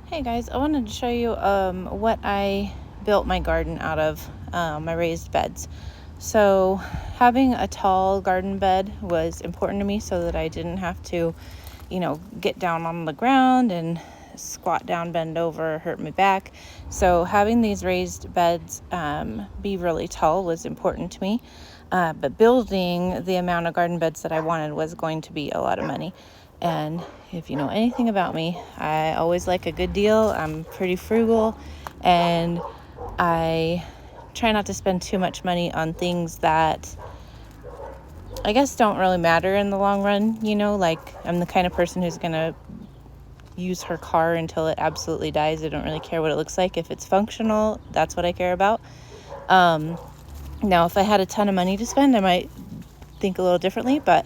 Hey guys, I wanted to show you what I built my garden out of, my raised beds. So having a tall garden bed was important to me so that I didn't have to, get down on the ground and squat down, bend over, hurt my back. So having these raised beds be really tall was important to me. But building the amount of garden beds that I wanted was going to be a lot of money. And if you know anything about me, I always like a good deal. I'm pretty frugal, and I try not to spend too much money on things that I guess don't really matter in the long run. Like I'm the kind of person who's going to use her car until it absolutely dies. I don't really care what it looks like. If it's functional, that's what I care about. Now, if I had a ton of money to spend, I might think a little differently, but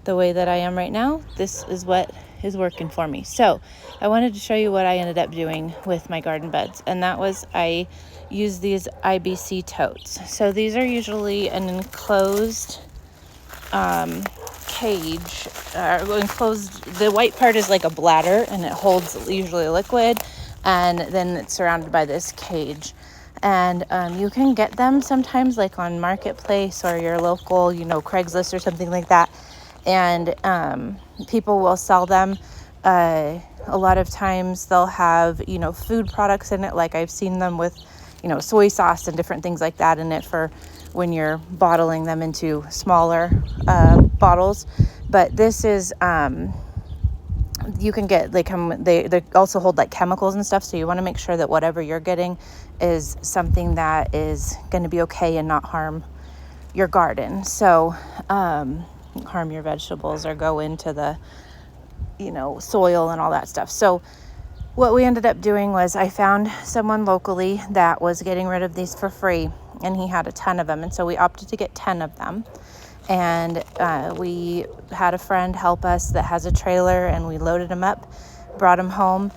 the way that I am right now, this is what is working for me. So I wanted to show you what I ended up doing with my garden beds, and that was I used these IBC totes. So these are usually an enclosed cage, enclosed. The white part is like a bladder, and it holds usually liquid, and then it's surrounded by this cage. And you can get them sometimes like on Marketplace or your local, Craigslist or something like that. And people will sell them. A lot of times they'll have, food products in it. Like I've seen them with, soy sauce and different things like that in it for when you're bottling them into smaller bottles. But this is, you can get, they also hold like chemicals and stuff. So you want to make sure that whatever you're getting is something that is going to be okay and not harm your garden. So, harm your vegetables or go into the, soil and all that stuff. So what we ended up doing was I found someone locally that was getting rid of these for free, and he had a ton of them. And so we opted to get 10 of them. And we had a friend help us that has a trailer, and we loaded them up, brought them home.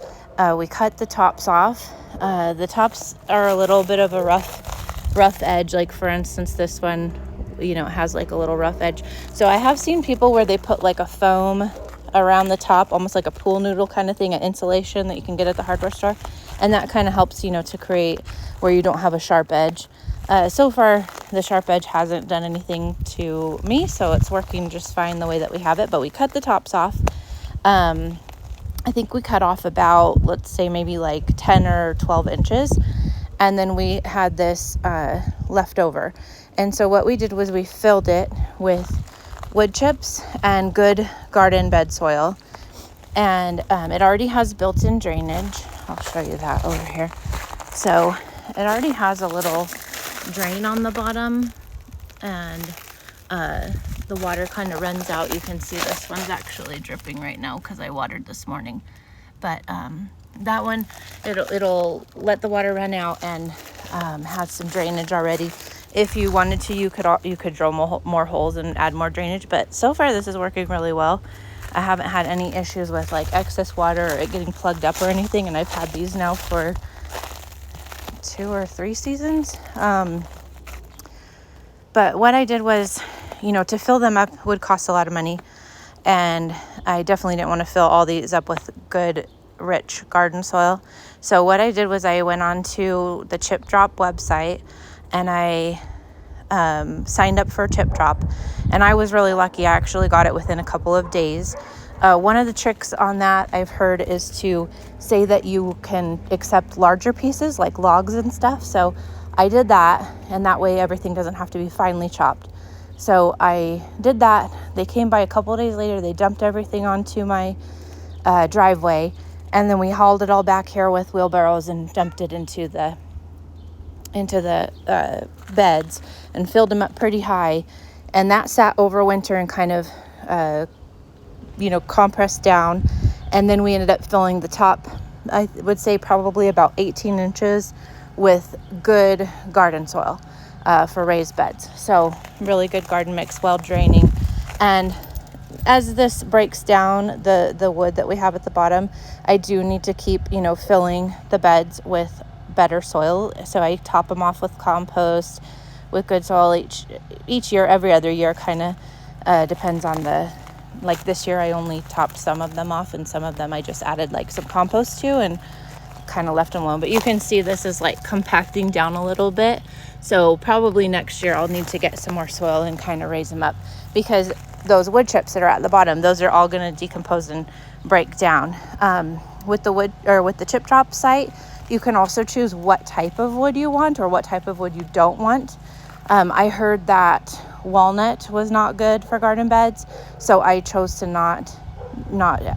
We cut the tops off. The tops are a little bit of a rough edge. Like for instance, this one, it has like a little rough edge. So I have seen people where they put like a foam around the top, almost like a pool noodle kind of thing, an insulation that you can get at the hardware store. And that kind of helps, to create where you don't have a sharp edge. So far, the sharp edge hasn't done anything to me, so it's working just fine the way that we have it. But we cut the tops off. I think we cut off about, let's say maybe like 10 or 12 inches. And then we had this left over. And so what we did was we filled it with wood chips and good garden bed soil. And it already has built-in drainage. I'll show you that over here. So it already has a little drain on the bottom, and the water kind of runs out. You can see this one's actually dripping right now because I watered this morning. But that one, it'll let the water run out and has some drainage already. If you wanted to, you could drill more holes and add more drainage. But so far, this is working really well. I haven't had any issues with like excess water or it getting plugged up or anything. And I've had these now for 2 or 3 seasons. But what I did was, to fill them up would cost a lot of money. And I definitely didn't want to fill all these up with good, rich garden soil. So what I did was I went on to the Chip Drop website, and I signed up for Chip Drop. And I was really lucky. I actually got it within a couple of days. One of the tricks on that I've heard is to say that you can accept larger pieces like logs and stuff. So I did that, and that way everything doesn't have to be finely chopped. So I did that. They came by a couple of days later. They dumped everything onto my driveway, and then we hauled it all back here with wheelbarrows and dumped it into the beds and filled them up pretty high. And that sat over winter and kind of compressed down. And then we ended up filling the top, I would say probably about 18 inches with good garden soil for raised beds. So really good garden mix, well draining. And as this breaks down, the wood that we have at the bottom, I do need to keep, filling the beds with better soil. So I top them off with compost, with good soil each year, every other year, kind of depends on like this year I only topped some of them off, and some of them I just added like some compost to, and kind of left them alone. But you can see this is like compacting down a little bit. So probably next year I'll need to get some more soil and kind of raise them up, because those wood chips that are at the bottom, those are all going to decompose and break down. With the wood, or with the chip drop site, you can also choose what type of wood you want or what type of wood you don't want. I heard that walnut was not good for garden beds, so I chose to not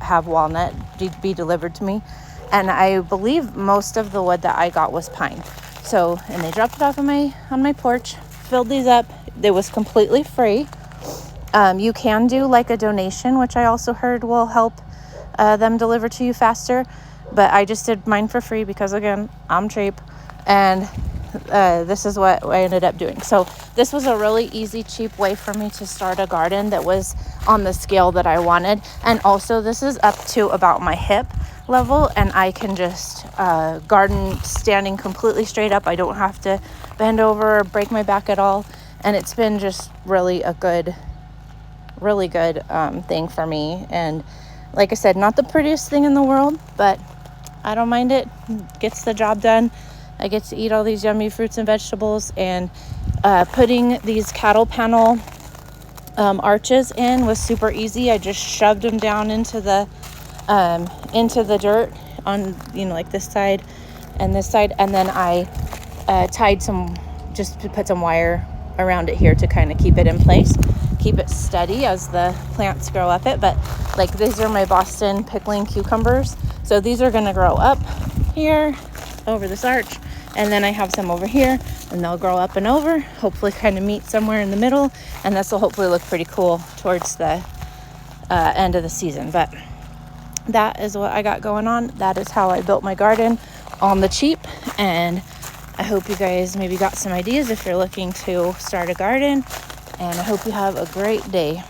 have walnut be delivered to me. And I believe most of the wood that I got was pine. So, and they dropped it off on my porch, filled these up. It was completely free. You can do like a donation, which I also heard will help them deliver to you faster. But I just did mine for free because, again, I'm cheap. And this is what I ended up doing. So this was a really easy, cheap way for me to start a garden that was on the scale that I wanted. And also this is up to about my hip level, and I can just garden standing completely straight up. I don't have to bend over or break my back at all. And it's been just really good thing for me. And like I said, not the prettiest thing in the world, but I don't mind it. Gets the job done. I get to eat all these yummy fruits and vegetables. And putting these cattle panel arches in was super easy. I just shoved them down into the dirt on, like this side and this side, and then I tied just to put some wire around it here to kind of keep it in place, keep it steady as the plants grow up it. But like, these are my Boston pickling cucumbers, so these are going to grow up here over this arch, and then I have some over here, and they'll grow up and over, hopefully kind of meet somewhere in the middle, and this will hopefully look pretty cool towards the end of the season. But that is what I got going on. That is how I built my garden on the cheap, and I hope you guys maybe got some ideas if you're looking to start a garden, and I hope you have a great day.